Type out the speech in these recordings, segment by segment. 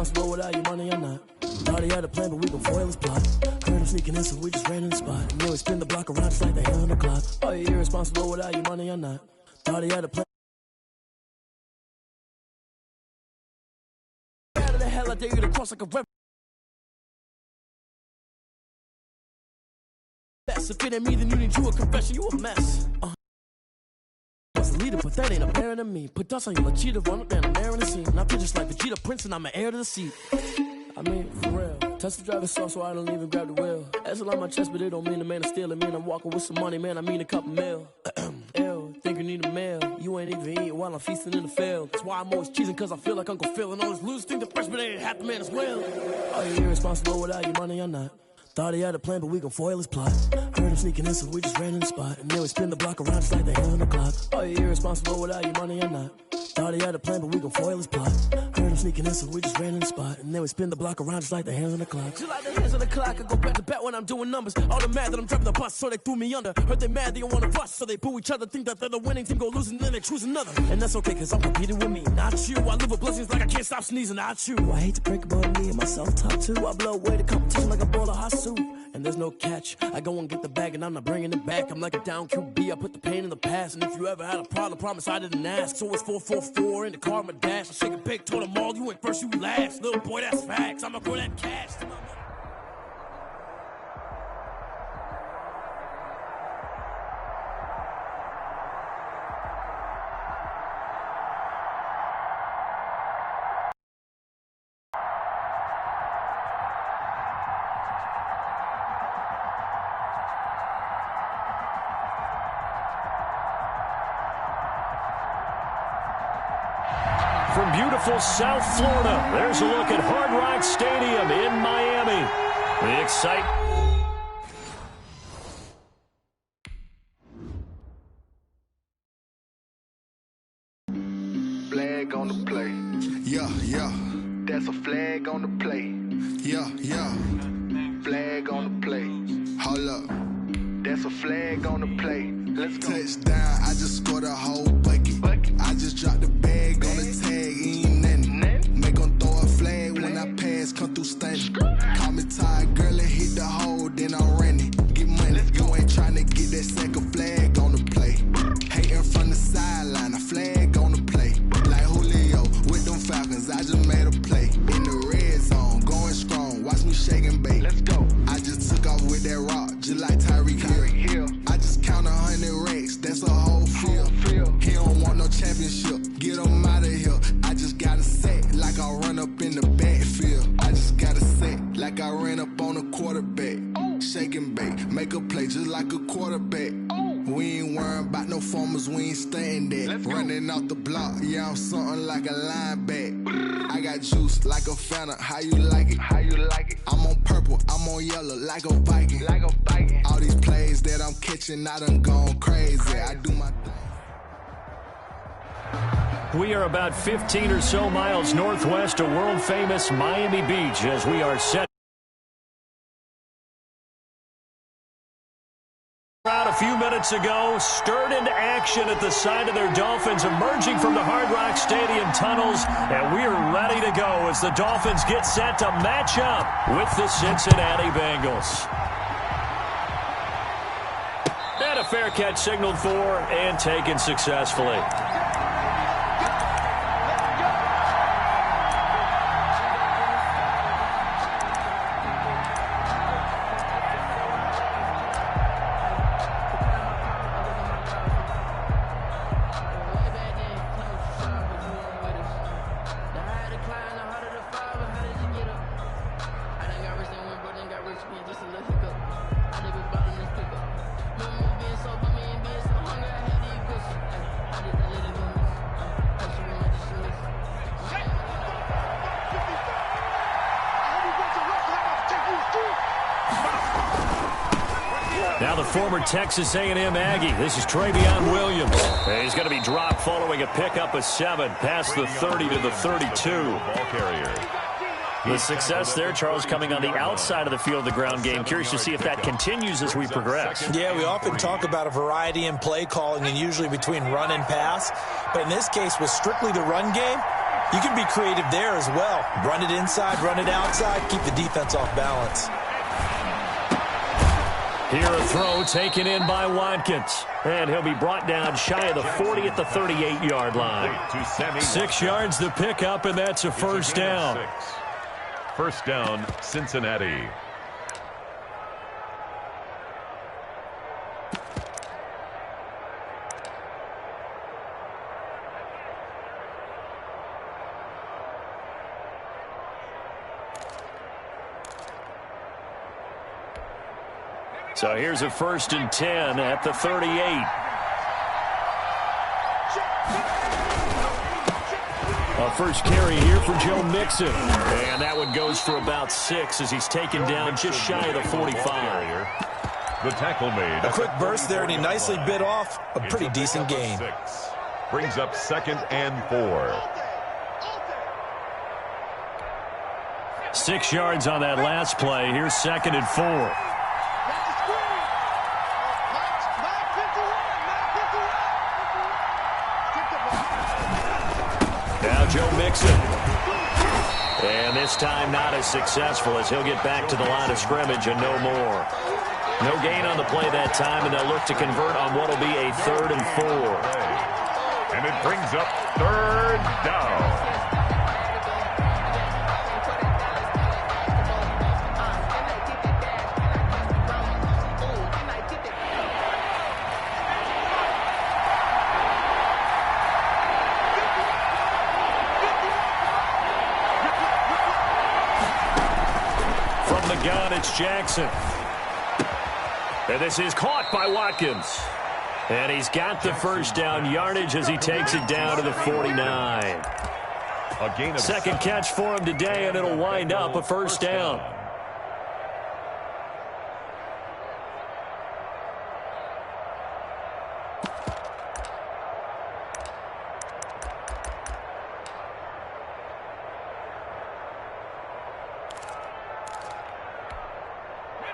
irresponsible without your money or not. Thought he had a plan, but we gon' foil his plot. Heard him sneaking in, so we just ran in the spot. And then we spin the block around just like the hell on the clock. Are you irresponsible without your money or not? Thought he had a plan. Out of the hell, I dare you to cross like a river. If it ain't me, then you need you a confession, you a mess. Was a leader, but that ain't apparent to me. Put dust on you like cheetah, run up down the air in the scene. And I feel just like Vegeta Prince, and I'm an heir to the seat. I mean, for real. Touch the driver's soft, so I don't even grab the wheel. That's on my chest, but it don't mean the man is stealing. Man, I'm walking with some money, man, I mean a couple mil. Ew, think you need a meal. You ain't even eating while I'm feasting in the field. That's why I'm always cheesing, cause I feel like Uncle Phil. And all this losers think the freshman ain't half the man as well. Are you irresponsible without your money or not? Thought he had a plan, but we gon' foil his plot. Heard him sneaking in, so we just ran in the spot. And then we spin the block around just like the hell on the clock. Are you irresponsible without your money or not? Thought he had a plan, but we gon' foil his plot. Heard him sneaking in, so we just ran in the spot. And then we spin the block around just like the hands on the clock. Just like the hands on the clock, I go back to back when I'm doing numbers. All the mad that I'm driving the bus, so they threw me under. Heard they mad, they don't wanna bust, so they boo each other. Think that they're the winning team, go losing, then they choose another. And that's okay, cause I'm competing with me, not you. I live with blessings like I can't stop sneezing, not you. I hate to break about me and myself top two. I blow away the competition like a ball of hot soup. And there's no catch. I go and get the bag and I'm not bringing it back. I'm like a down QB, I put the pain in the past. And if you ever had a problem, promise I didn't ask. So it's 4-4-4 in the car, my dash. I shake a big, told them all, you ain't first, you last. Little boy, that's facts. I'ma grow that cash to my mom. From beautiful South Florida, there's a look at Hard Rock Stadium in Miami. The excitement. Flag on the play. Yeah, yeah. That's a flag on the play. Yeah, yeah. Flag on the play. Hold up. That's a flag on the play. Let's go. Touchdown, I just scored a whole bucket. I just dropped the bag on the tag, ain't nothing. Make them throw a flag when I pass, come through stunning. Call me tired, girl, and hit the hole, then I'm running. Get money, you ain't tryna get that second flag on the play. Hating from the sideline, a flag on the play. Like Julio with them Falcons, I just made a play. In the red zone, going strong, watch me shake and bake. Let's go. I just took off with that rock, just like Tyreek Hill. I just count 100 racks, that's a whole field. He don't want no championship, get him out of here. I just got a set, like I run up in the backfield. I just got a set, like I ran up on a quarterback. Shake and bake, make a play just like a quarterback. We ain't worrying about no formers, we ain't staying there. Running off the block, yeah, I'm something like a linebacker. I got juice like a Fanta, how you like it? How you like it? I'm on purple, I'm on yellow, like a Viking. Like a Viking. All these plays that I'm catching, I done gone crazy. I do my thing. We are about 15 or so miles northwest of world-famous Miami Beach as we are set. Out a few minutes ago, stirred into action at the side of their Dolphins, emerging from the Hard Rock Stadium tunnels, and we are ready to go as the Dolphins get set to match up with the Cincinnati Bengals. And a fair catch signaled for and taken successfully. Now the former Texas A&M Aggie. This is Travion Williams. He's going to be dropped following a pickup of 7 past the 30 to the 32. Ball carrier. The success there, Charles, coming on the outside of the field, the ground game. Curious to see if that continues as we progress. Yeah, we often talk about a variety in play calling and usually between run and pass. But in this case, with strictly the run game, You can be creative there as well. Run it inside, run it outside, keep the defense off balance. Here a throw taken in by Watkins. And he'll be brought down shy of the 40 at the 38-yard line. 6 yards to pick up, and that's a first down. First down, Cincinnati. So here's a 1st and 10 at the 38. A first carry here for Joe Mixon. And that one goes for about 6 as he's taken down just shy of the 45. The tackle made. A quick burst there, and he nicely bit off a pretty decent gain. Brings up 2nd and 4. 6 yards on that last play. Here's 2nd and 4. Now Joe Mixon. And this time not as successful as he'll get back to the line of scrimmage and no more. No gain on the play that time, and they'll look to convert on what will be a 3rd and 4. And it brings up 3rd down. Gun, it's Jackson. And this is caught by Watkins. And he's got the first down yardage as he takes it down to the 49. A gain of 2nd catch for him today, and it'll wind up a first down.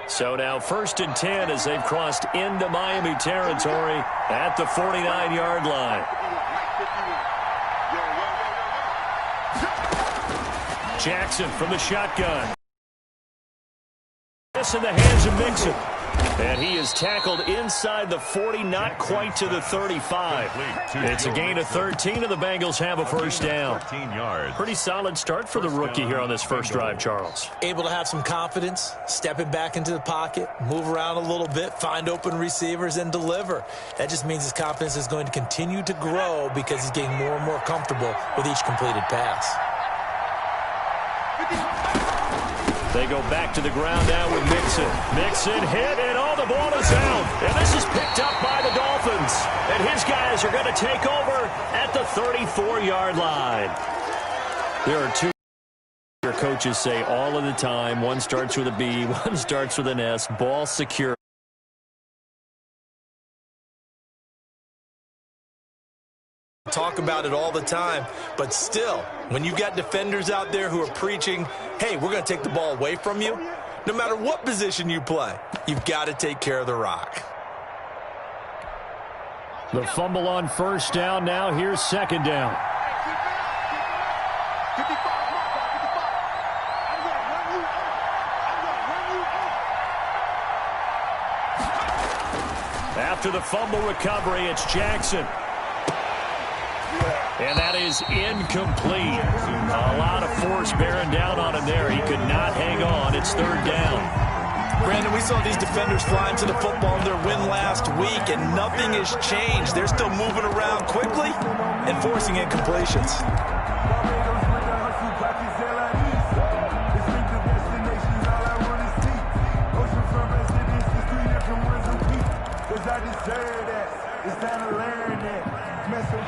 So now 1st and 10 as they've crossed into Miami territory at the 49-yard line. Jackson from the shotgun. This in the hands of Mixon. And he is tackled inside the 40, not quite to the 35. It's a gain of 13, and the Bengals have a first down. Pretty solid start for the rookie here on this first drive, Charles. Able to have some confidence, stepping back into the pocket, move around a little bit, find open receivers, and deliver. That just means his confidence is going to continue to grow because he's getting more and more comfortable with each completed pass. They go back to the ground now with Mixon. Mixon hit, and all the ball is out. And this is picked up by the Dolphins. And his guys are going to take over at the 34-yard line. There are two your coaches say all of the time. One starts with a B, one starts with an S. Ball secure. Talk about it all the time, but still, when you got defenders out there who are preaching, hey, we're going to take the ball away from you, no matter what position you play, you've got to take care of the rock. The fumble on first down. Now here's 2nd down. After the fumble recovery, it's Jackson. And that is incomplete. A lot of force bearing down on him there. He could not hang on. It's 3rd down. Brandon, we saw these defenders flying to the football in their win last week, and nothing has changed. They're still moving around quickly and forcing incompletions.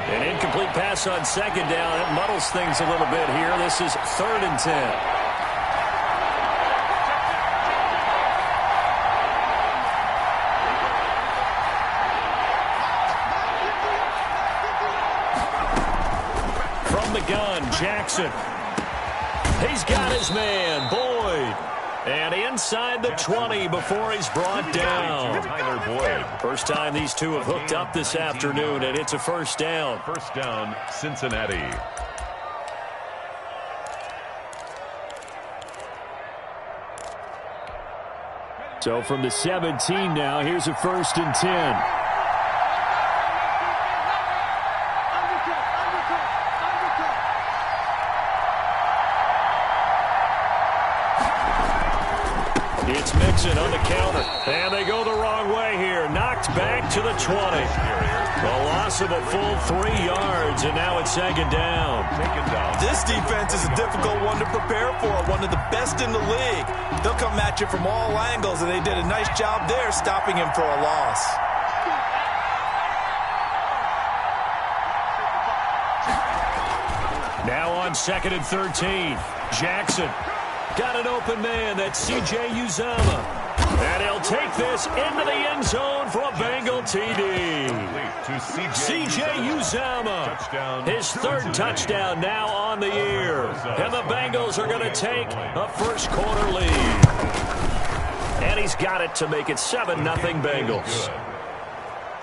An incomplete pass on 2nd down. It muddles things a little bit here. This is 3rd and 10. From the gun, Jackson. He's got his man, Boyd. And inside the 20 before he's brought down. First time these two have hooked up this afternoon, and it's a first down. First down, Cincinnati. So from the 17 now, here's a 1st and 10. It's Mixon on the counter. And they go the wrong way here. Knocked back to the 20. A loss of a full 3 yards, and now it's 2nd down. This defense is a difficult one to prepare for, one of the best in the league. They'll come at you from all angles, and they did a nice job there stopping him for a loss. Now on 2nd and 13. Jackson got an open man. That's C.J. Uzomah. And he'll take this into the end zone for a Bengal TD. C.J. Uzomah, his 3rd touchdown now on the year. And the Bengals are going to take a first-quarter lead. And he's got it to make it 7-0 Bengals.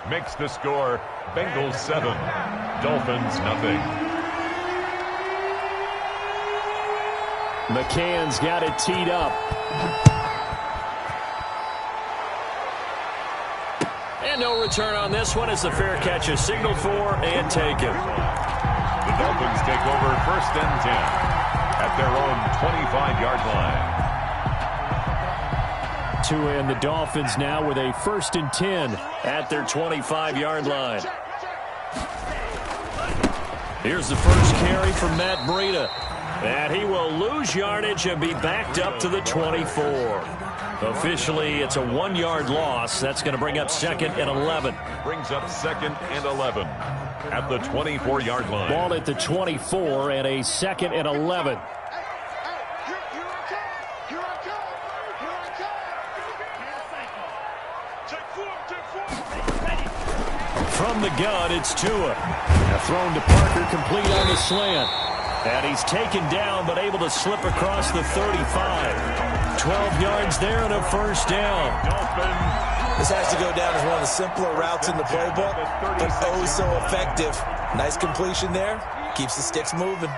Makes the score Bengals 7, Dolphins nothing. McCann's got it teed up. And no return on this one as the fair catch is signaled for and taken. The Dolphins take over 1st and 10 at their own 25-yard line. To end the Dolphins now with a 1st and 10 at their 25-yard line. Here's the first carry from Matt Breida. And he will lose yardage and be backed up to the 24. Officially, it's a 1-yard loss. That's going to bring up 2nd and 11. Brings up 2nd and 11 at the 24-yard line. Ball at the 24 and a 2nd and 11. From the gun, it's Tua. Thrown to Parker, complete on the slant. And he's taken down, but able to slip across the 35. 12 yards there and a 1st down. This has to go down as one of the simpler routes in the playbook, but oh so effective. Nice completion there. Keeps the sticks moving.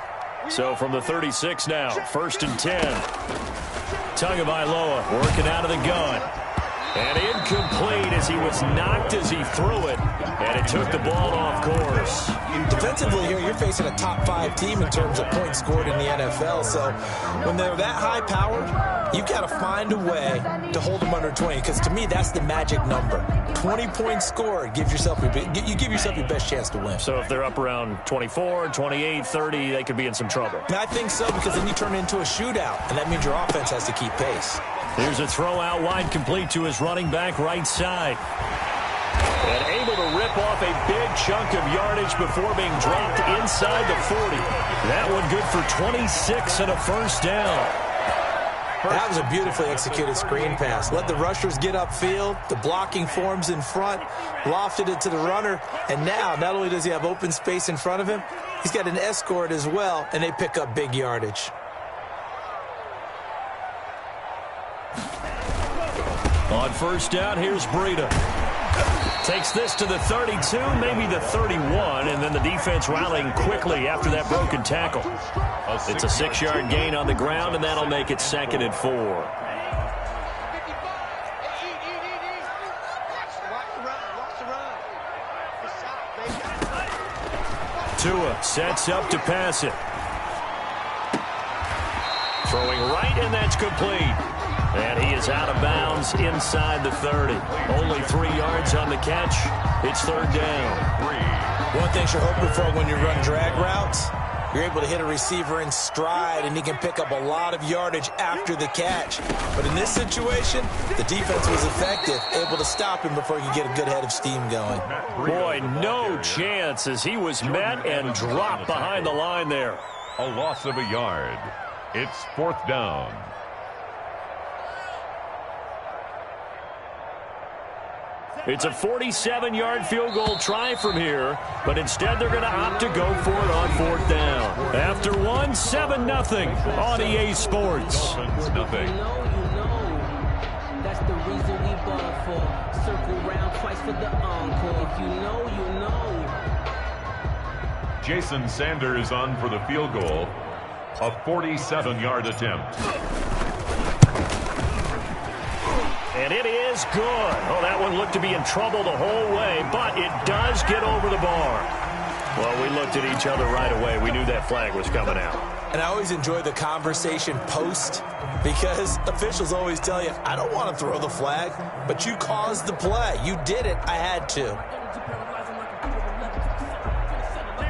So from the 36 now, 1st and 10. Tagovailoa working out of the gun. And incomplete as he was knocked as he threw it. And it took the ball off course. Defensively here, you're facing a top 5 team in terms of points scored in the NFL. So when they're that high-powered, you've got to find a way to hold them under 20. Because to me, that's the magic number. 20 points scored, you give yourself your best chance to win. So if they're up around 24, 28, 30, they could be in some trouble. And I think so, because then you turn it into a shootout. And that means your offense has to keep pace. Here's a throw out wide, complete to his running back right side. And able to rip off a big chunk of yardage before being dropped inside the 40. That one good for 26 and a 1st down. That was a beautifully executed screen pass. Let the rushers get upfield. The blocking forms in front. Lofted it to the runner. And now, not only does he have open space in front of him, he's got an escort as well, and they pick up big yardage. On 1st down, here's Breida. Takes this to the 32, maybe the 31, and then the defense rallying quickly after that broken tackle. It's a 6-yard gain on the ground, and that'll make it 2nd and 4. Tua sets up to pass it. Throwing right, and that's complete. And he is out of bounds inside the 30. Only 3 yards on the catch. It's 3rd down. One thing you're hoping for when you run drag routes, you're able to hit a receiver in stride, and he can pick up a lot of yardage after the catch. But in this situation, the defense was effective, able to stop him before he could get a good head of steam going. Boy, no chance as he was met and dropped behind the line there. A loss of a yard. It's 4th down. It's a 47-yard field goal try from here, but instead they're going to opt to go for it on 4th down. After one, 7-0 on EA Sports. Nothing. That's the reason we ball for. Circle round twice for the encore. If you know, you know. Jason Sanders on for the field goal. A 47-yard attempt. And it is good. Oh, that one looked to be in trouble the whole way, but it does get over the bar. Well, we looked at each other right away. We knew that flag was coming out. And I always enjoy the conversation post because officials always tell you, I don't want to throw the flag, but you caused the play. You did it. I had to.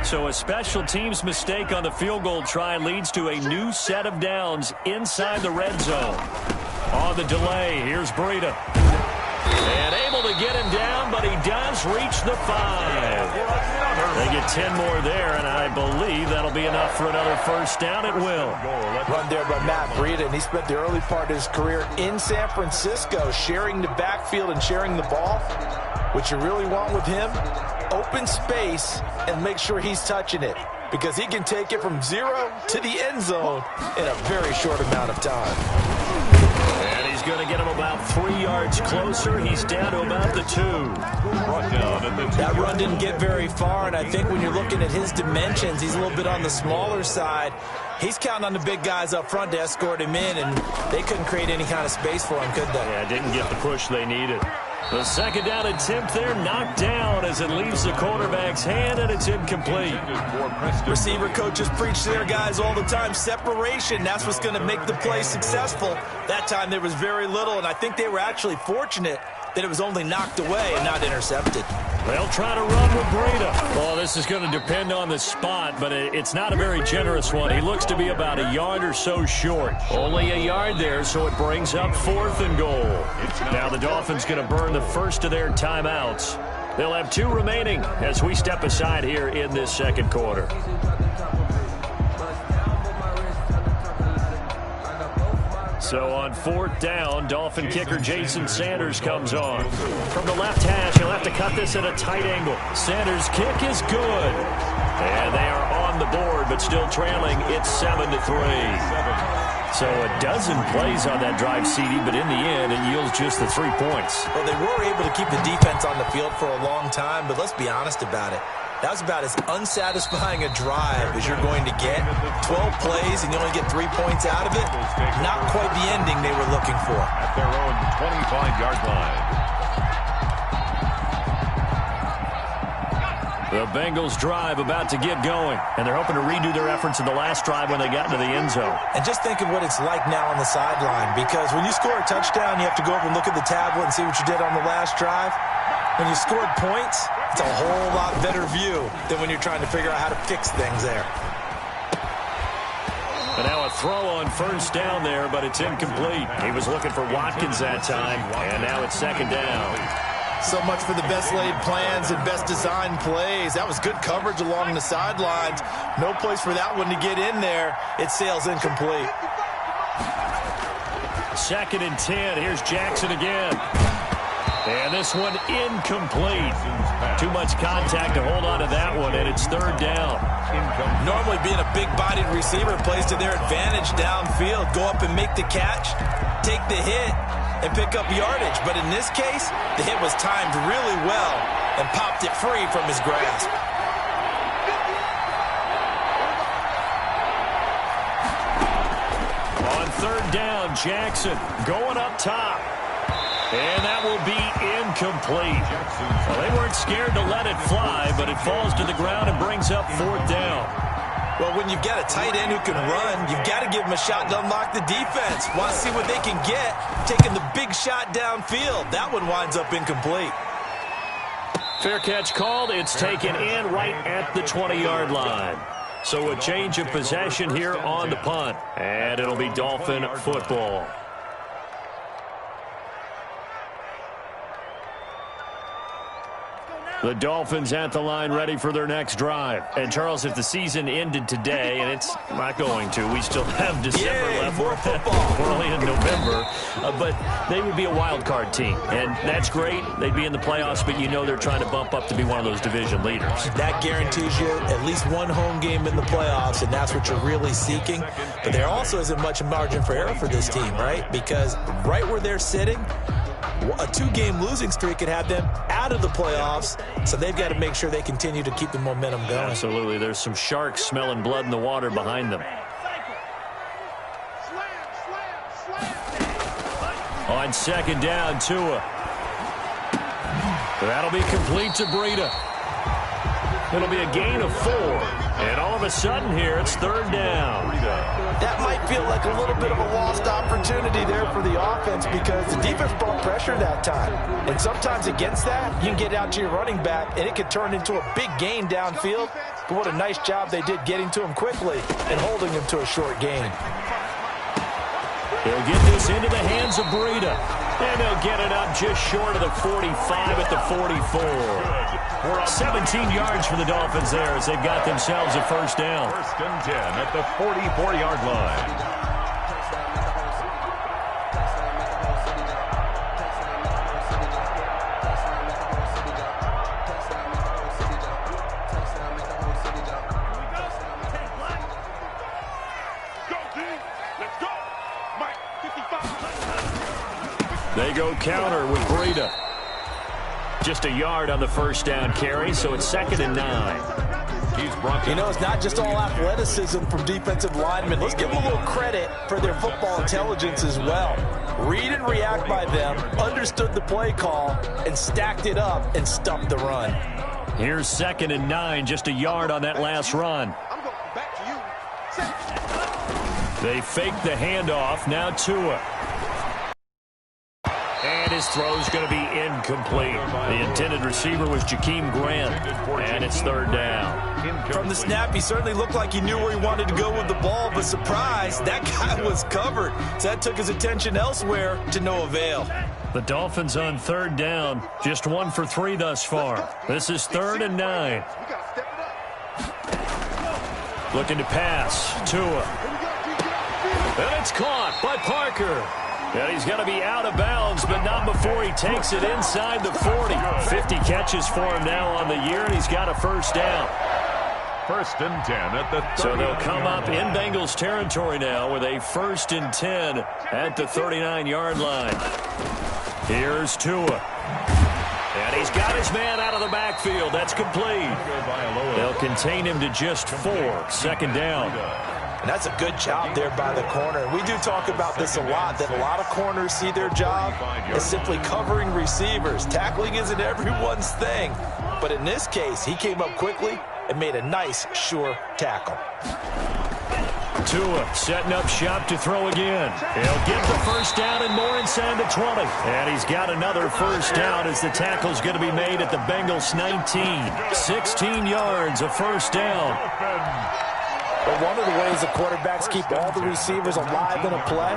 So a special teams mistake on the field goal try leads to a new set of downs inside the red zone. On the delay, here's Breida. And able to get him down, but he does reach the 5. They get 10 more there, and I believe that'll be enough for another first down. It will. Run there by Matt Breida, and he spent the early part of his career in San Francisco sharing the backfield and sharing the ball. What you really want with him, open space and make sure he's touching it because he can take it from 0 to the end zone in a very short amount of time. And he's going to get him about 3 yards closer. He's down to about the 2. That run didn't get very far, and I think when you're looking at his dimensions, he's a little bit on the smaller side. He's counting on the big guys up front to escort him in, and they couldn't create any kind of space for him, could they? Yeah, didn't get the push they needed. The second down attempt there knocked down as it leaves the quarterback's hand, and it's incomplete. Receiver coaches preach to their guys all the time. Separation, that's what's going to make the play successful. That time there was very little, and I think they were actually fortunate that it was only knocked away and not intercepted. They'll try to run with Breida. Well, this is going to depend on the spot, but it's not a very generous one. He looks to be about a yard or so short. Only a yard there, so it brings up 4th and goal. Now the Dolphins going to burn the first of their timeouts. They'll have 2 remaining as we step aside here in this second quarter. So on 4th down, Dolphin kicker Jason Sanders comes on. From the left hash, he'll have to cut this at a tight angle. Sanders' kick is good. And they are on the board, but still trailing. It's 7-3. So a dozen plays on that drive, CD, but in the end, it yields just the 3 points. Well, they were able to keep the defense on the field for a long time, but let's be honest about it. That was about as unsatisfying a drive as you're going to get. 12 plays and you only get 3 points out of it. Not quite the ending they were looking for. At their own 25-yard line. The Bengals drive about to get going, and they're hoping to redo their efforts in the last drive when they got into the end zone. And just think of what it's like now on the sideline, because when you score a touchdown, you have to go over and look at the tablet and see what you did on the last drive. When you scored points, it's a whole lot better view than when you're trying to figure out how to fix things there. And now a throw on first down there, but it's incomplete. He was looking for Watkins that time, and now it's second down. So much for the best laid plans and best designed plays. That was good coverage along the sidelines. No place for that one to get in there. It sails incomplete. 2nd and 10. Here's Jackson again. And this one incomplete. Too much contact to hold on to that one, and it's 3rd down. Normally being a big-bodied receiver plays to their advantage downfield. Go up and make the catch, take the hit, and pick up yardage. But in this case, the hit was timed really well and popped it free from his grasp. On 3rd down, Jackson going up top. And that will be incomplete. Well, they weren't scared to let it fly, but it falls to the ground and brings up 4th down. Well, when you've got a tight end who can run, you've got to give him a shot to unlock the defense. Want to see what they can get, taking the big shot downfield. That one winds up incomplete. Fair catch called. It's taken in right at the 20-yard line. So a change of possession here on the punt. And it'll be Dolphin football. The Dolphins at the line ready for their next drive. And, Charles, if the season ended today, and it's not going to, we still have December left. More football. We're only in November. But they would be a wild card team. And that's great. They'd be in the playoffs, but you know they're trying to bump up to be one of those division leaders. That guarantees you at least one home game in the playoffs, and that's what you're really seeking. But there also isn't much margin for error for this team, right? Because right where they're sitting, a 2-game losing streak could have them out of the playoffs, so they've got to make sure they continue to keep the momentum going. Absolutely. There's some sharks smelling blood in the water behind them. On second down, Tua. That'll be complete to Breida. It'll be a gain of 4. And all of a sudden here, it's third down. That might feel like a little bit of a lost opportunity there for the offense because the defense brought pressure that time. And sometimes against that, you can get out to your running back, and it can turn into a big gain downfield. But what a nice job they did getting to him quickly and holding him to a short gain. They'll get this into the hands of Breida. And they'll get it up just short of the 45 at the 44. 17 yards for the Dolphins there as they've got themselves a first down. First and 10 at the 44-yard line. They go counter with Breida. Just a yard on the first down carry, so it's second and 9. He's brought You know, it's not just all athleticism from defensive linemen. Let's give them a little credit for their football intelligence as well. Read and react by them, understood the play call, and stacked it up and stuffed the run. Here's second and 9, just a yard on that last run. They fake the handoff, now Tua. And his throw's going to be incomplete. The intended receiver was Jakeem Grant, and it's third down. From the snap, he certainly looked like he knew where he wanted to go with the ball, but surprise, that guy was covered. So that took his attention elsewhere to no avail. The Dolphins on third down, just 1 for 3 thus far. This is third and 9. Looking to pass, Tua. And it's caught by Parker. And he's going to be out of bounds, but not before he takes it inside the 40. 50 catches for him now on the year, and he's got a first down. First and 10 at the 30. So they'll come up in Bengals territory now with a first and 10 at the 39-yard line. Here's Tua. And he's got his man out of the backfield. That's complete. They'll contain him to just 4. Second down. And that's a good job there by the corner. We do talk about this a lot, that a lot of corners see their job as simply covering receivers. Tackling isn't everyone's thing. But in this case, he came up quickly and made a nice, sure tackle. Tua setting up shop to throw again. He'll get the first down and more inside the 20. And he's got another first down as the tackle's going to be made at the Bengals 19. 16 yards, a first down. But one of the ways the quarterbacks keep all the receivers alive in a play,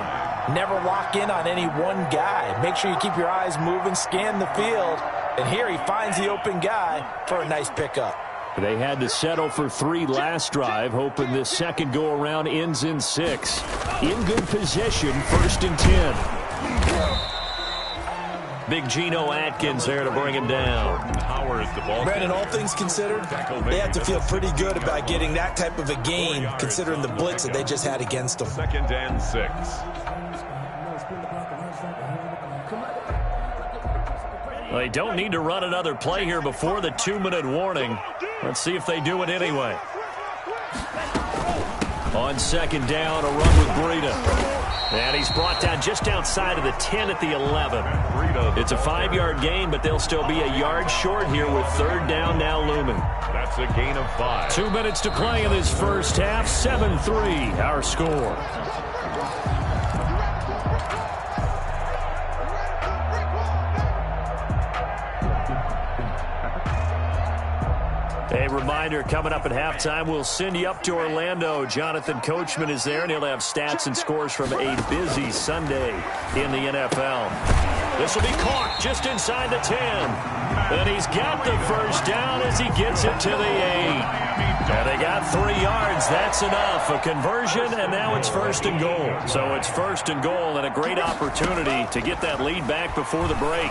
never lock in on any one guy. Make sure you keep your eyes moving, scan the field. And here he finds the open guy for a nice pickup. They had to settle for 3 last drive, hoping this second go-around ends in 6. In good position, first and 10. Big Geno Atkins there to bring him down. Brandon, all things considered, they have to feel pretty good about getting that type of a gain, considering the blitz that they just had against them. Second and 6. Well, they don't need to run another play here before the 2-minute warning. Let's see if they do it anyway. On second down, a run with Breida. And he's brought down just outside of the 10 at the 11. It's a 5-yard gain, but they'll still be a yard short here with third down now looming. That's a gain of 5. 2 minutes to play in this first half. 7-3, our score. A reminder, coming up at halftime, we'll send you up to Orlando. Jonathan Coachman is there, and he'll have stats and scores from a busy Sunday in the NFL. This will be caught just inside the 10. And he's got the first down as he gets it to the 8. And they got 3 yards. That's enough. A conversion, and now it's first and goal. So it's first and goal, and a great opportunity to get that lead back before the break.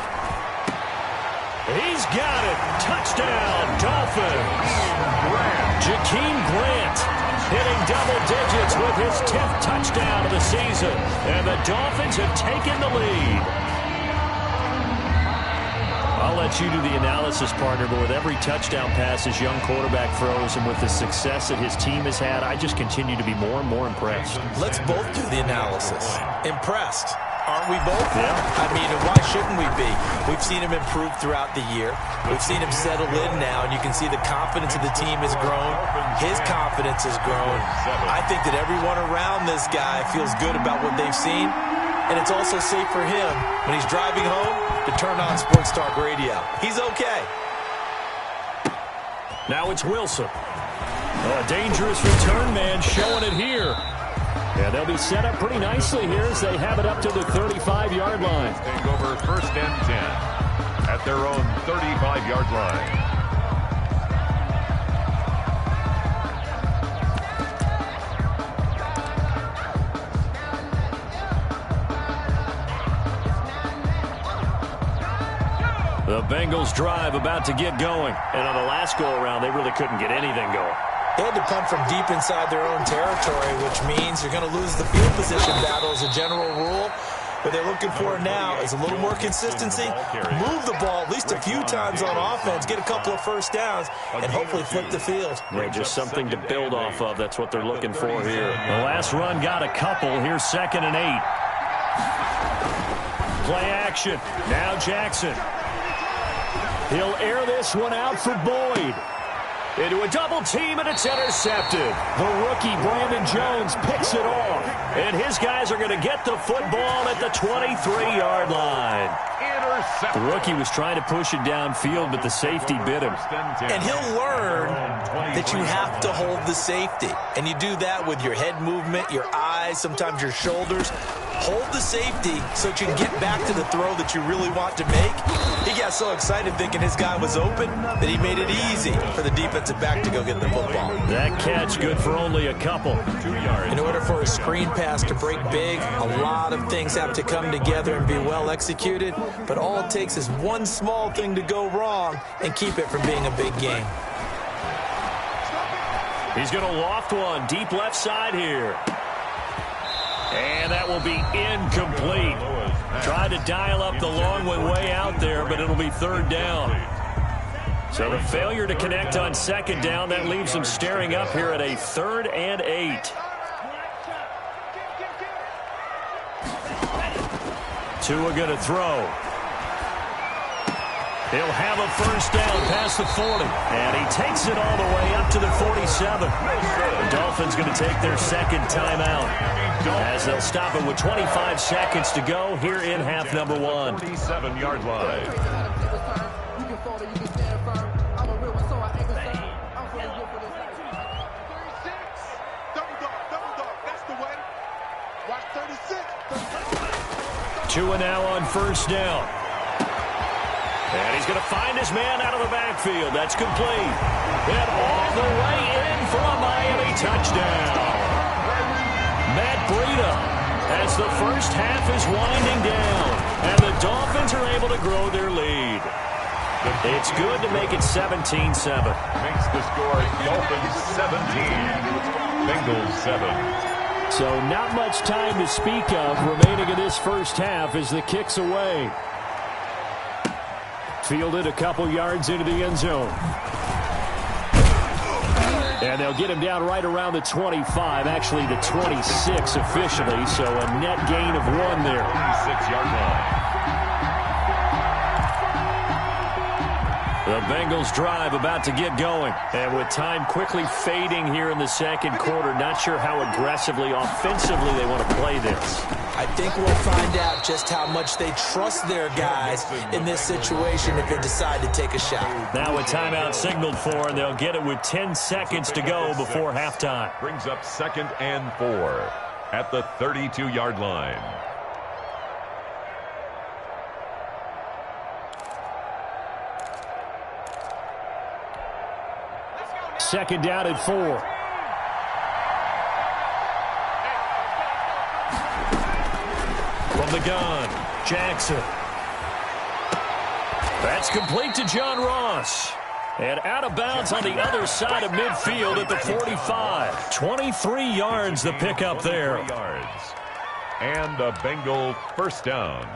He's got it. Touchdown, Dolphins. Jakeem Grant hitting double digits with his 10th touchdown of the season. And the Dolphins have taken the lead. I'll let you do the analysis, partner, but with every touchdown pass his young quarterback throws and with the success that his team has had, I just continue to be more and more impressed. Let's both do the analysis. Impressed. aren't we both? Yeah. I mean, why shouldn't we be? We've seen him improve throughout the year. We've seen him settle in now, and you can see the confidence of the team has grown. His confidence has grown. I think that everyone around this guy feels good about what they've seen, and it's also safe for him when he's driving home to turn on Sports Talk Radio. He's okay. Now it's Wilson. Oh, a dangerous return man showing it here. Yeah, they'll be set up pretty nicely here as they have it up to the 35-yard line. Take over 1st and 10 at their own 35-yard line. The Bengals drive about to get going. And on the last go-around, they really couldn't get anything going. They had to punt from deep inside their own territory, which means you're going to lose the field position battle as a general rule. What they're looking for now is a little more consistency, move the ball at least a few times on offense, get a couple of first downs, and hopefully flip the field. Yeah, just something to build off of. That's what they're looking for here. The last run got a couple. Here's 2nd and 8. Play action. Now Jackson. He'll air this one out for Boyd. Into a double team, and it's intercepted. The rookie, Brandon Jones, picks it off. And his guys are going to get the football at the 23-yard line. The rookie was trying to push it downfield, but the safety bit him. And he'll learn that you have to hold the safety. And you do that with your head movement, your eyes, sometimes your shoulders. Hold the safety so that you can get back to the throw that you really want to make. He got so excited thinking his guy was open that he made it easy for the defensive back to go get the football. That catch good for only a couple. 2 yards. In order for a screen pass to break big, a lot of things have to come together and be well executed. But all it takes is one small thing to go wrong and keep it from being a big game. He's going to loft one deep left side here. And that will be incomplete. Tried to dial up the long one way out there, but it'll be 3rd down. So the failure to connect on 2nd down, that leaves them staring up here at a 3rd and 8. Tua going to throw. He'll have a first down past the 40. And he takes it all the way up to the 47. The Dolphins going to take their 2nd timeout as they'll stop it with 25 seconds to go here in half number 1. 47-yard line. Tua now on first down. And he's going to find his man out of the backfield. That's complete. And all the way in for a Miami touchdown. Matt Breida as the first half is winding down. And the Dolphins are able to grow their lead. It's good to make it 17-7. Makes the score Dolphins 17, Bengals 7. So not much time to speak of remaining in this first half as the kick's away. Fielded a couple yards into the end zone. And they'll get him down right around the 25, actually the 26 officially, so a net gain of 1 there. 26-yard line. The Bengals drive about to get going. And with time quickly fading here in the second quarter, not sure how aggressively, offensively they want to play this. I think we'll find out just how much they trust their guys in this situation if they decide to take a shot. Now a timeout signaled for, and they'll get it with 10 seconds to go before halftime. Brings up 2nd and 4 at the 32-yard line. Second down at 4. From the gun, Jackson. That's complete to John Ross. And out of bounds on the other side of midfield at the 45. 23 yards the pickup there. 3 yards. And a Bengal first down.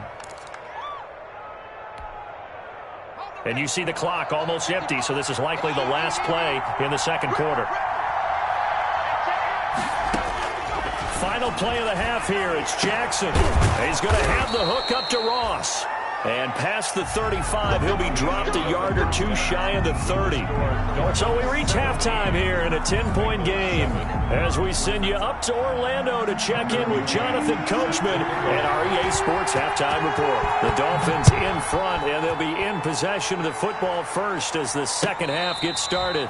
And you see the clock almost empty, so this is likely the last play in the second quarter. final play of the half here. It's Jackson. He's going to have the hook up to Ross. And past the 35, he'll be dropped a yard or two shy of the 30. So we reach halftime here in a 10-point game as we send you up to Orlando to check in with Jonathan Coachman and our EA Sports Halftime Report. The Dolphins in front, and they'll be in possession of the football first as the second half gets started.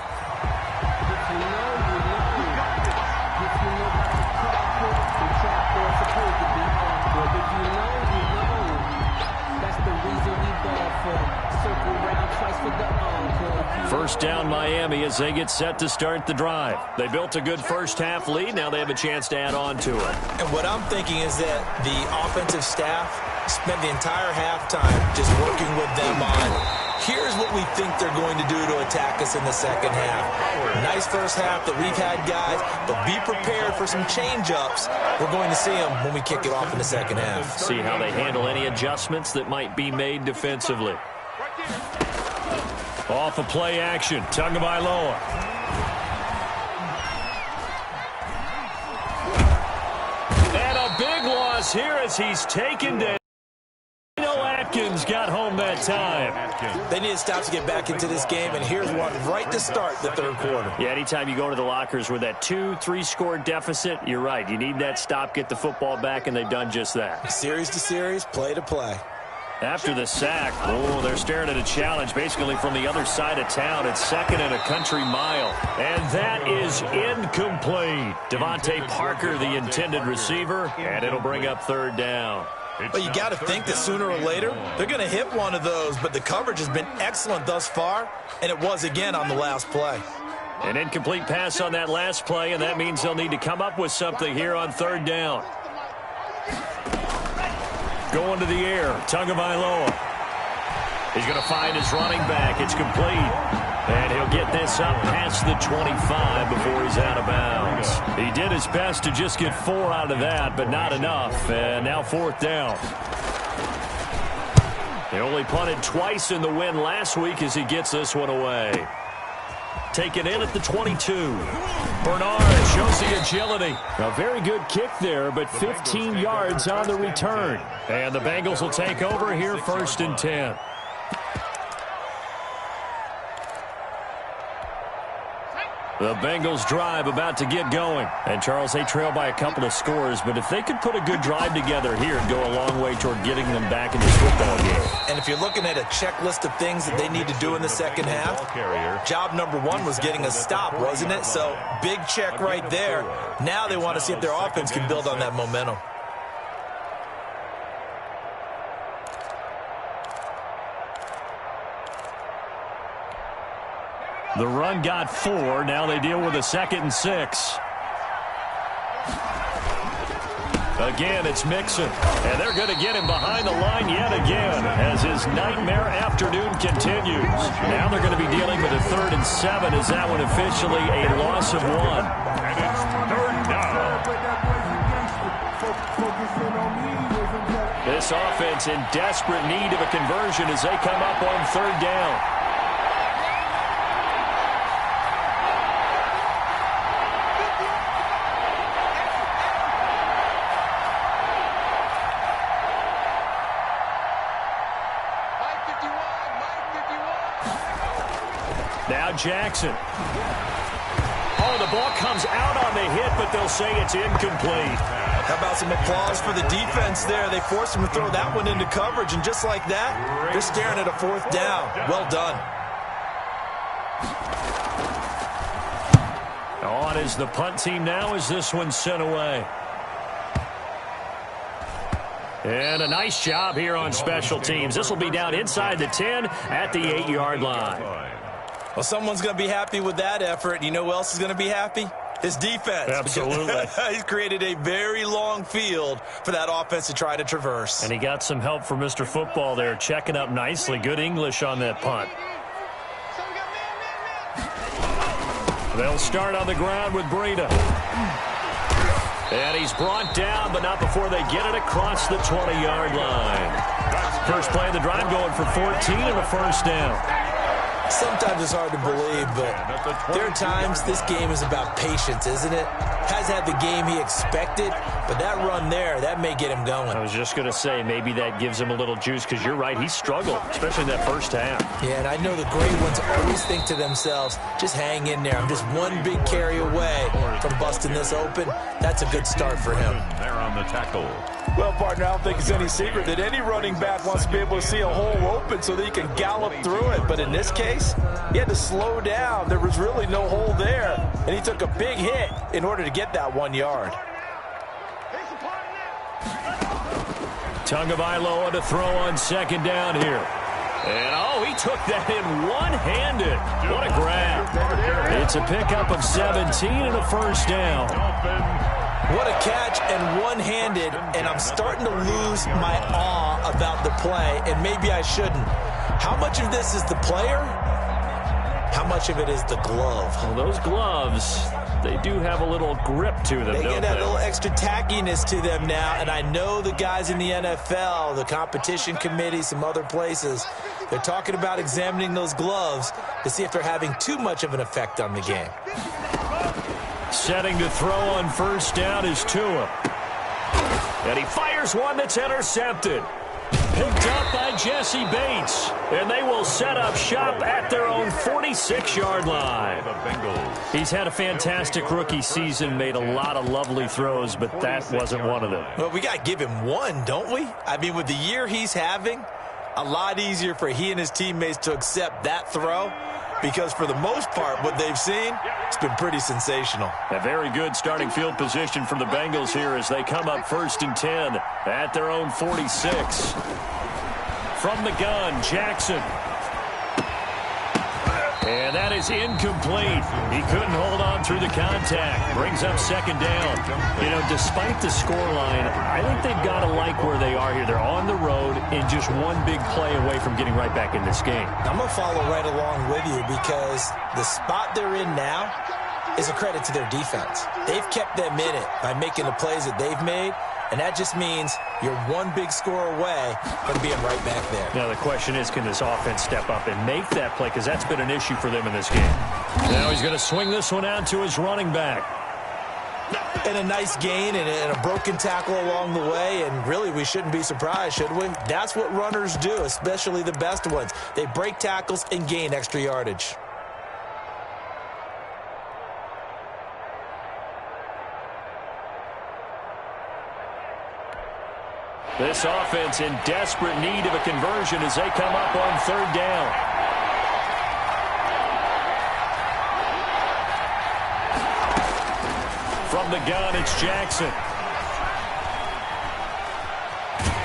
First down Miami as they get set to start the drive. They built a good first half lead. Now they have a chance to add on to it. And what I'm thinking is that the offensive staff spent the entire halftime just working with them on, here's what we think they're going to do to attack us in the second half. Nice first half that we've had, guys, but be prepared for some change-ups. We're going to see them when we kick it off in the second half. See how they handle any adjustments that might be made defensively. Off of play action, Tagovailoa. And a big loss here as he's taken down. Atkins got home that time. They need to stop to get back into this game, and here's one right to start the third quarter. Yeah, anytime you go to the lockers with that 2-3 score deficit, you're right. You need that stop, get the football back, and they've done just that. Series to series, play to play. After the sack, they're staring at a challenge basically from the other side of town. It's second and a country mile. And that is incomplete. Devontae Parker, the intended receiver, and it'll bring up third down. But you got to think that sooner or later, they're going to hit one of those, but the coverage has been excellent thus far, and it was again on the last play. An incomplete pass on that last play, and that means they'll need to come up with something here on third down. Going to the air, Tagovailoa. He's going to find his running back. It's complete. And he'll get this up past the 25 before he's out of bounds. He did his best to just get 4 out of that, but not enough. And now fourth down. He only punted twice in the win last week as he gets this one away. Taken in at the 22. Bernard shows the agility. A very good kick there, but 15 yards on the return. And the Bengals will take over here first and 10. The Bengals drive about to get going. And, Charles, they trail by a couple of scores, but if they could put a good drive together here, it'd go a long way toward getting them back in this football game. And if you're looking at a checklist of things that they need to do in the second half, job number one was getting a stop, wasn't it? So, big check right there. Now they want to see if their offense can build on that momentum. The run got 4. Now they deal with a 2nd and 6. Again, it's Mixon. And they're going to get him behind the line yet again as his nightmare afternoon continues. Now they're going to be dealing with a 3rd and 7 as that one officially a loss of 1. And it's third down. This offense in desperate need of a conversion as they come up on third down. Now Jackson. Oh, the ball comes out on the hit, but they'll say it's incomplete. How about some applause for the defense there? They forced him to throw that one into coverage, and just like that, they're staring at a fourth down. Well done. On is the punt team now as this one's sent away. And a nice job here on special teams. This will be down inside the 10 at the 8-yard line. Well, someone's going to be happy with that effort. You know who else is going to be happy? His defense. Absolutely. He's created a very long field for that offense to try to traverse. And he got some help from Mr. Football there, checking up nicely. Good English on that punt. They'll start on the ground with Breida. And he's brought down, but not before they get it across the 20-yard line. First play of the drive going for 14 and a first down. Sometimes it's hard to believe, but there are times this game is about patience, isn't it? Has had the game he expected, but that run there, that may get him going. I was just going to say, maybe that gives him a little juice, because you're right, he struggled, especially in that first half. Yeah, and I know the great ones always think to themselves, just hang in there. I'm just one big carry away from busting this open. That's a good start for him. There on the tackle. Well, partner, I don't think it's any secret that any running back wants to be able to see a hole open so that he can gallop through it. But in this case, he had to slow down. There was really no hole there, and he took a big hit in order to get that 1 yard. Tagovailoa to throw on second down here. And, he took that in one-handed. What a grab. It's a pickup of 17 and a first down. What a catch and one-handed, and I'm starting to lose my awe about the play, and maybe I shouldn't. How much of this is the player? How much of it is the glove? Well, those gloves, they do have a little grip to them, They don't get that they? little extra tackiness to them now, and I know the guys in the NFL, the competition committee, some other places, they're talking about examining those gloves to see if they're having too much of an effect on the game. Setting to throw on first down is Tua. And he fires one that's intercepted. Picked up by Jesse Bates. And they will set up shop at their own 46-yard line. He's had a fantastic rookie season, made a lot of lovely throws, but that wasn't one of them. Well, we got to give him one, don't we? I mean, with the year he's having, a lot easier for he and his teammates to accept that throw, because for the most part, what they've seen, it's been pretty sensational. A very good starting field position for the Bengals here as they come up 1st and 10 at their own 46. From the gun, Jackson. And that is incomplete. He couldn't hold on through the contact. Brings up second down. You know, despite the scoreline, I think they've got to like where they are here. They're on the road and just one big play away from getting right back in this game. I'm going to follow right along with you because the spot they're in now is a credit to their defense. They've kept them in it by making the plays that they've made, and that just means you're one big score away from being right back there. Now the question is, can this offense step up and make that play? Because that's been an issue for them in this game. Now he's going to swing this one out to his running back. And a nice gain and a broken tackle along the way, and really we shouldn't be surprised, should we? That's what runners do, especially the best ones. They break tackles and gain extra yardage. This offense in desperate need of a conversion as they come up on third down. From the gun, it's Jackson.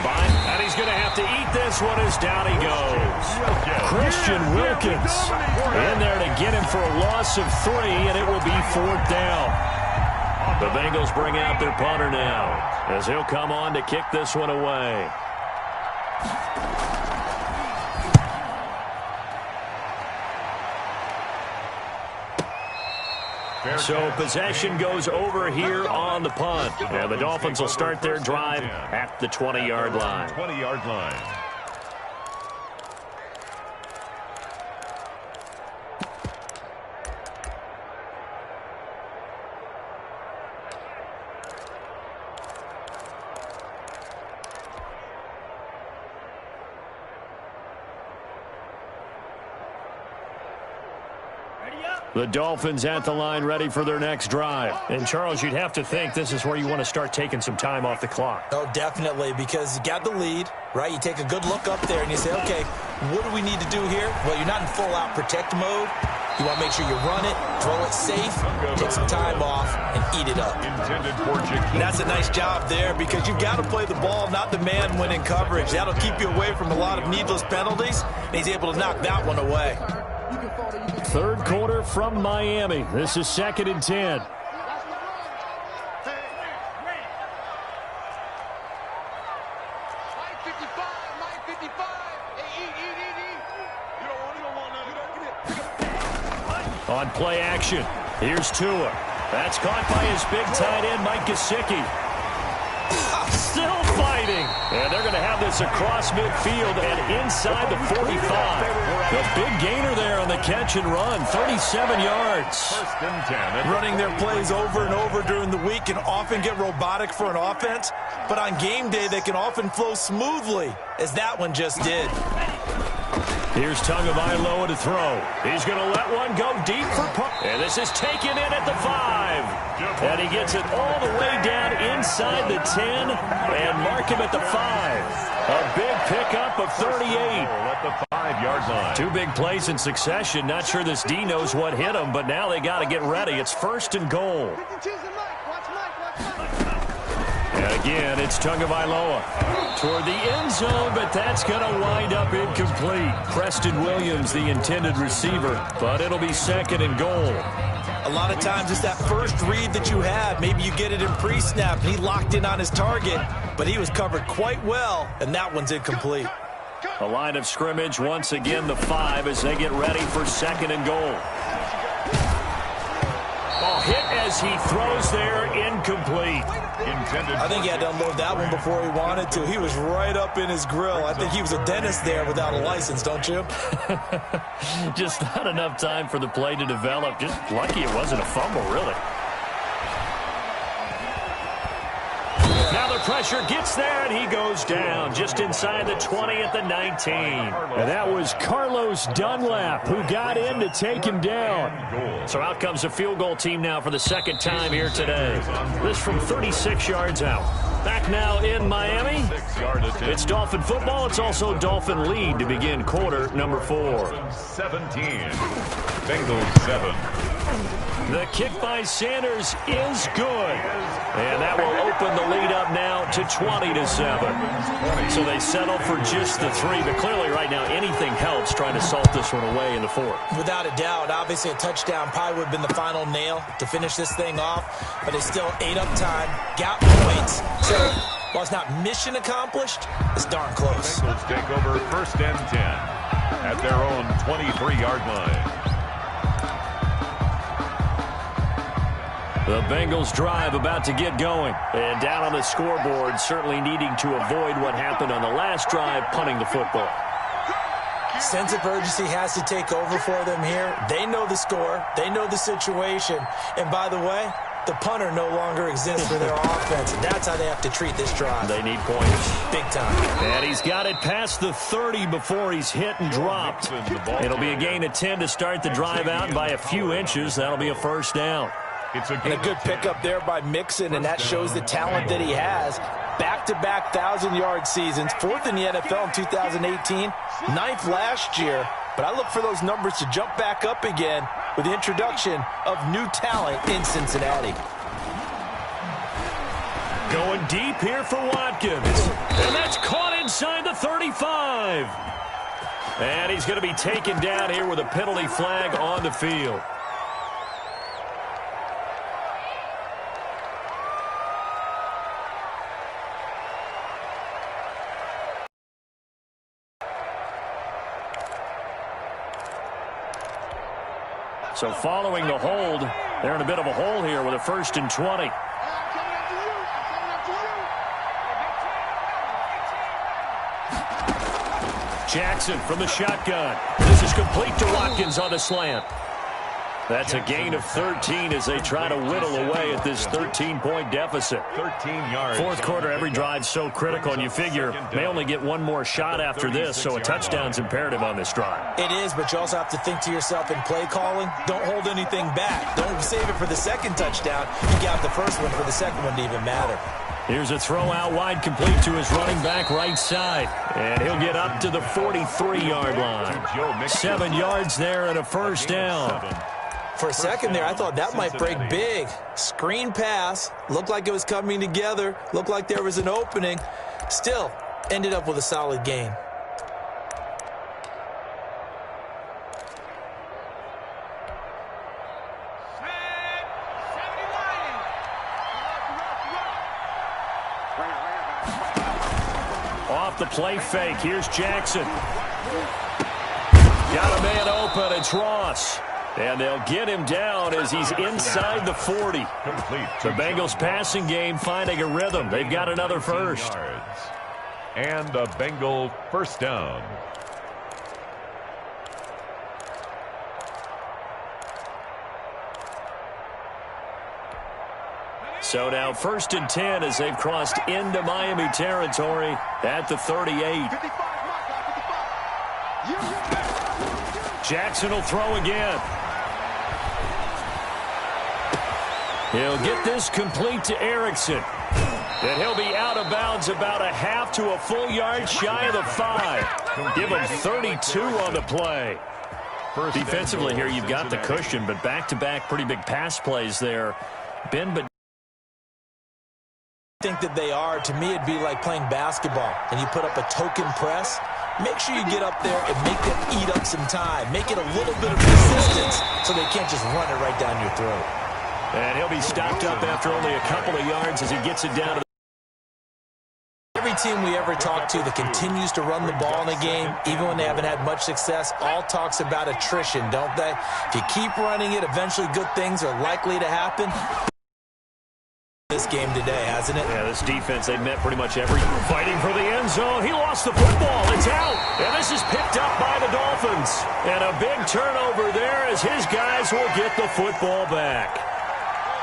And he's going to have to eat this one as down he goes. Christian Wilkins in there to get him for a loss of 3, and it will be 4th down. The Bengals bring out their punter now as he'll come on to kick this one away. So possession goes over here on the punt. And the Dolphins will start their drive at the 20-yard line. 20-yard line. The Dolphins at the line ready for their next drive. And, Charles, you'd have to think this is where you want to start taking some time off the clock. Oh, definitely, because you got the lead, right? You take a good look up there and you say, okay, what do we need to do here? Well, you're not in full-out protect mode. You want to make sure you run it, throw it safe, take some time off, and eat it up. And that's a nice job there because you've got to play the ball, not the man when in coverage. That'll keep you away from a lot of needless penalties, and he's able to knock that one away. Third quarter from Miami. This is 2nd and 10. On play action, here's Tua. That's caught by his big tight end, Mike Gesicki. Still fighting. And they're going to have this across midfield and inside the 45. A big gainer there on the catch and run, 37 yards. First and 10. Running their plays over and over during the week can often get robotic for an offense, but on game day they can often flow smoothly, as that one just did. Here's Tagovailoa to throw. He's going to let one go deep for punt. And this is taken in at the 5. And he gets it all the way down inside the 10 and mark him at the 5. A big pickup of 38. At the 5-yard line. 2 big plays in succession. Not sure this D knows what hit him, but now they got to get ready. It's first and goal. And again, it's Tagovailoa toward the end zone, but that's going to wind up incomplete. Preston Williams, the intended receiver, but it'll be second and goal. A lot of times it's that first read that you have. Maybe you get it in pre-snap, and he locked in on his target, but he was covered quite well, and that one's incomplete. A line of scrimmage, once again the 5 as they get ready for second and goal. Ball hit as he throws there, incomplete. I think he had to unload that one before he wanted to. He was right up in his grill. I think he was a dentist there without a license, don't you? Just not enough time for the play to develop. Just lucky it wasn't a fumble, really. Now the pressure gets there, and he goes down just inside the 20 at the 19. And that was Carlos Dunlap who got in to take him down. So out comes a field goal team now for the second time here today. This from 36 yards out. Back now in Miami. It's Dolphin football. It's also Dolphin lead to begin quarter number 4. 17. Bengals 7. The kick by Sanders is good. And that will open the lead up now to 20-7. So they settle for just the 3. But clearly right now anything helps trying to salt this one away in the 4th. Without a doubt, obviously a touchdown probably would have been the final nail to finish this thing off. But it's still ate up time, got points. So while it's not mission accomplished, it's darn close. Bengals take over first and 10 at their own 23-yard line. The Bengals drive about to get going. And down on the scoreboard, certainly needing to avoid what happened on the last drive, punting the football. Sense of urgency has to take over for them here. They know the score. They know the situation. And by the way, the punter no longer exists for their offense. And that's how they have to treat this drive. They need points. Big time. And he's got it past the 30 before he's hit and dropped. It'll be a gain of 10 to start the drive out. And by a few inches, that'll be a first down. And a good pickup there by Mixon, and that shows the talent that he has. Back-to-back 1,000-yard seasons, 4th in the NFL in 2018, 9th last year. But I look for those numbers to jump back up again with the introduction of new talent in Cincinnati. Going deep here for Watkins. And that's caught inside the 35. And he's going to be taken down here with a penalty flag on the field. So following the hold, they're in a bit of a hole here with a 1st and 20. Jackson from the shotgun. This is complete to Watkins on the slant. That's a gain of 13 as they try to whittle away at this 13-point deficit. 13 yards. 4th quarter, every drive's so critical, and you figure may only get one more shot after this, so a touchdown's imperative on this drive. It is, but you also have to think to yourself in play calling, don't hold anything back. Don't save it for the second touchdown. You got the first one for the second one to even matter. Here's a throw out wide, complete to his running back right side. And he'll get up to the 43-yard line. 7 yards there and a first down. For a second there, I thought that might break big. Screen pass. Looked like it was coming together. Looked like there was an opening. Still, ended up with a solid gain. Off the play fake. Here's Jackson. Got a man open. It's Ross. And they'll get him down as he's inside the 40. The Bengals passing game finding a rhythm. They've got another first. And a Bengal first down. So now 1st and 10 as they've crossed into Miami territory at the 38. Jackson will throw again. He'll get this complete to Erickson. And he'll be out of bounds about a half to a full yard shy of the 5. Give him 32 on the play. Defensively here, you've got the cushion, but back-to-back pretty big pass plays there. But think that they are. To me, it'd be like playing basketball, and you put up a token press. Make sure you get up there and make them eat up some time. Make it a little bit of resistance so they can't just run it right down your throat. And he'll be stopped up after only a couple of yards as he gets it down to every team we ever talk to that continues to run the ball in a game, even when they haven't had much success, all talks about attrition, don't they? If you keep running it, eventually good things are likely to happen. This game today, hasn't it? Yeah, this defense, they've met pretty much every fighting for the end zone. He lost the football. It's out. And this is picked up by the Dolphins. And a big turnover there as his guys will get the football back.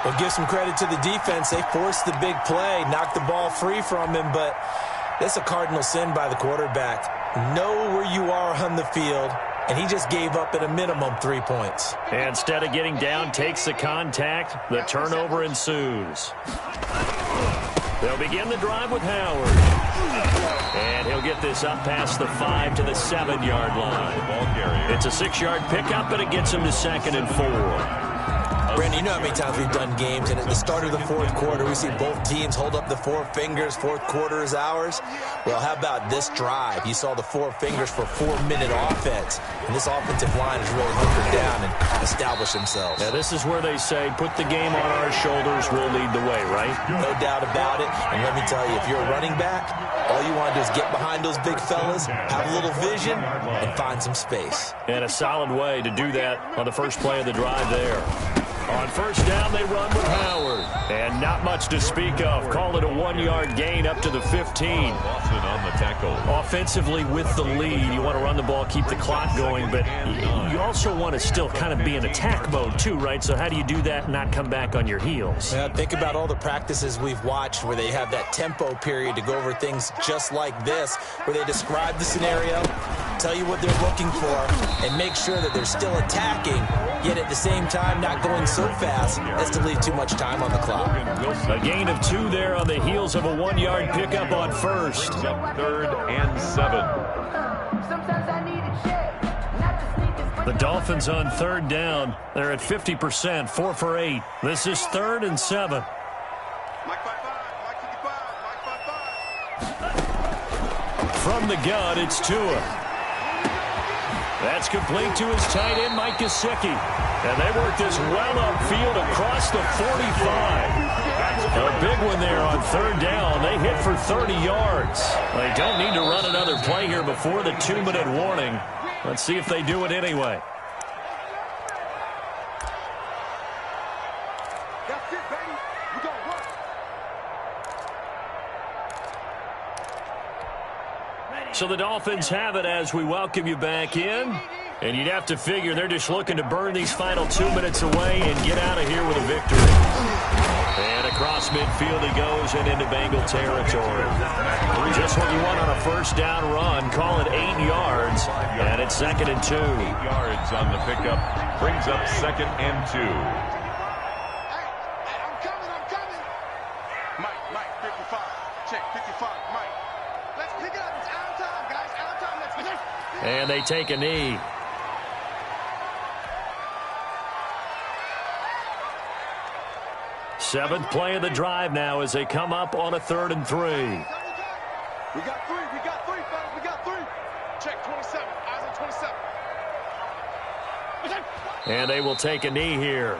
Well, give some credit to the defense. They forced the big play, knocked the ball free from him, but that's a cardinal sin by the quarterback. Know where you are on the field, and he just gave up at a minimum 3 points. And instead of getting down, takes the contact. The turnover ensues. They'll begin the drive with Howard. And he'll get this up past the 5 to the 7-yard line. It's a 6-yard pickup, but it gets him to 2nd and 4. Brandon, you know how many times we've done games, and at the start of the 4th quarter, we see both teams hold up the 4 fingers, 4th quarter is ours. Well, how about this drive? You saw the 4 fingers for 4-minute offense, and this offensive line has really hunkered down and established themselves. Now, this is where they say, put the game on our shoulders, we'll lead the way, right? No doubt about it, and let me tell you, if you're a running back, all you want to do is get behind those big fellas, have a little vision, and find some space. And a solid way to do that on the first play of the drive there. On first down, they run with Howard. And not much to speak of. Call it a 1-yard gain up to the 15. Lawson on the tackle. Offensively with the lead, you want to run the ball, keep the clock going, but you also want to still kind of be in attack mode too, right? So how do you do that and not come back on your heels? Yeah, think about all the practices we've watched where they have that tempo period to go over things just like this, where they describe the scenario, tell you what they're looking for, and make sure that they're still attacking, yet at the same time not going so fast as to leave too much time on the clock. A gain of 2 there on the heels of a 1-yard pickup on first. 3rd and 7. The Dolphins on 3rd down. They're at 50%, 4 for 8. This is 3rd and 7. From the gun, it's Tua. That's complete to his tight end, Mike Gesicki. And they work this well upfield across the 45. A big one there on 3rd down. They hit for 30 yards. They don't need to run another play here before the 2-minute warning. Let's see if they do it anyway. That's it, baby. We got work. So the Dolphins have it as we welcome you back in. And you'd have to figure they're just looking to burn these final 2 minutes away and get out of here with a victory. And across midfield he goes and into Bengal territory. Just what you want on a first down run. Call it 8 yards. And it's 2nd and 2. 8 yards on the pickup. Brings up 2nd and 2. Hey, I'm coming. Mike, 55. Check, 55, Mike. Let's pick it up. It's out of time, guys. Out of time. Let's And they take a knee. Seventh play of the drive now as they come up on a 3rd and 3. We got 3, fellas. We got 3. Check, 27. Eyes on 27. And they will take a knee here.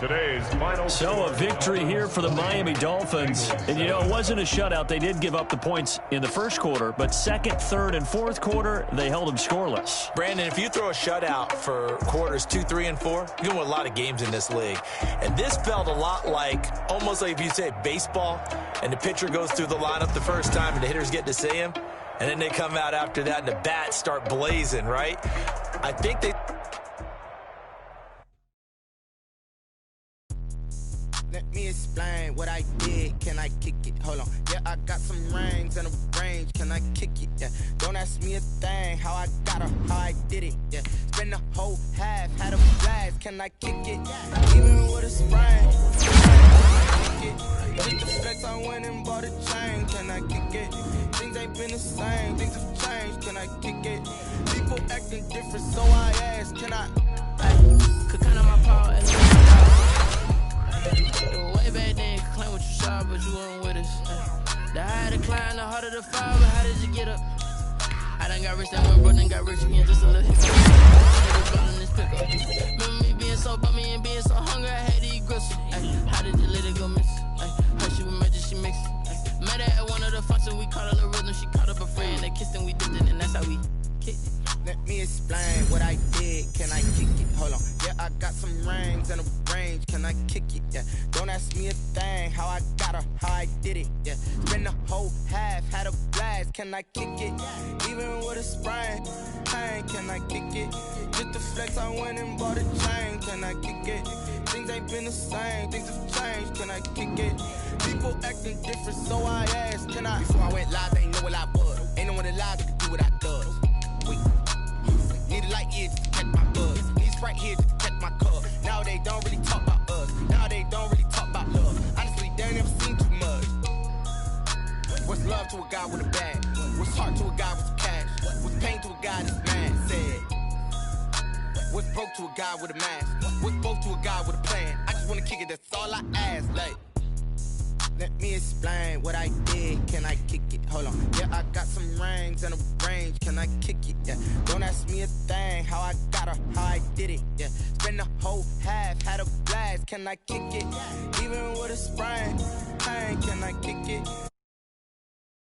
today's final So score. a victory here for the Miami Dolphins. And, you know, it wasn't a shutout. They did give up the points in the first quarter, but second, third, and fourth quarter, they held them scoreless. Brandon, if you throw a shutout for quarters 2, 3, and 4, you're going to win a lot of games in this league. And this felt a lot like, almost like if you say baseball, and the pitcher goes through the lineup the first time and the hitters get to see him, and then they come out after that and the bats start blazing, right? I think they... Let me explain what I did. Can I kick it? Hold on. Yeah, I got some rings and a range. Can I kick it? Yeah. Don't ask me a thing. How I got her, how I did it. Yeah. Spend the whole half, had a blast. Can I kick it? Even with a sprain. Kick it. Just the flex, I went and bought a chain. Can I kick it? Things ain't been the same. Things have changed. Can I kick it? People acting different, so I asked. Can I? Could count on my power and way back then, could claim what you saw, but you weren't with us. The higher the climb, the harder the fall, but how did you get up? I done got rich, that went broke, then got rich again, just a little hit. Remember me being so bummy and being so hungry, I had to eat gristle. How did you let it go miss? Her she was magic, she mixed. Met her at one of the functions, we caught her the rhythm, she caught up a friend, they kissed and we dipped it, and that's how we kicked it. Let me explain what I did. Can I kick it? Hold on. Yeah, I got some rings and a range. Can I kick it? Yeah. Don't ask me a thing. How I got her, how I did it. Yeah. Spend the whole half, had a blast. Can I kick it? Even with a sprain. Hey, can I kick it? Just the flex, I went and bought a chain. Can I kick it? Things ain't been the same. Things have changed. Can I kick it? People acting different, so I asked. Can I? Before I went live, they ain't know what I was. Ain't no one alive that could do what I does. Wait. Need a light here just to catch my buzz. Need Sprite here just to catch my cup. Now they don't really talk about us. Now they don't really talk about love. Honestly, they ain't never seen too much. What's love to a guy with a bag? What's heart to a guy with some cash? What's pain to a guy that's mad? Said. What's broke to a guy with a mask? What's both to a guy with a plan? I just wanna kick it, that's all I ask. Like, let me explain what I did. Can I kick it? Hold on. Yeah, I got some rings and a range. Can I kick it? Yeah. Don't ask me a thing. How I got her, how I did it. Yeah. Spend the whole half, had a blast. Can I kick it? Even with a sprain. Hey, can I kick it?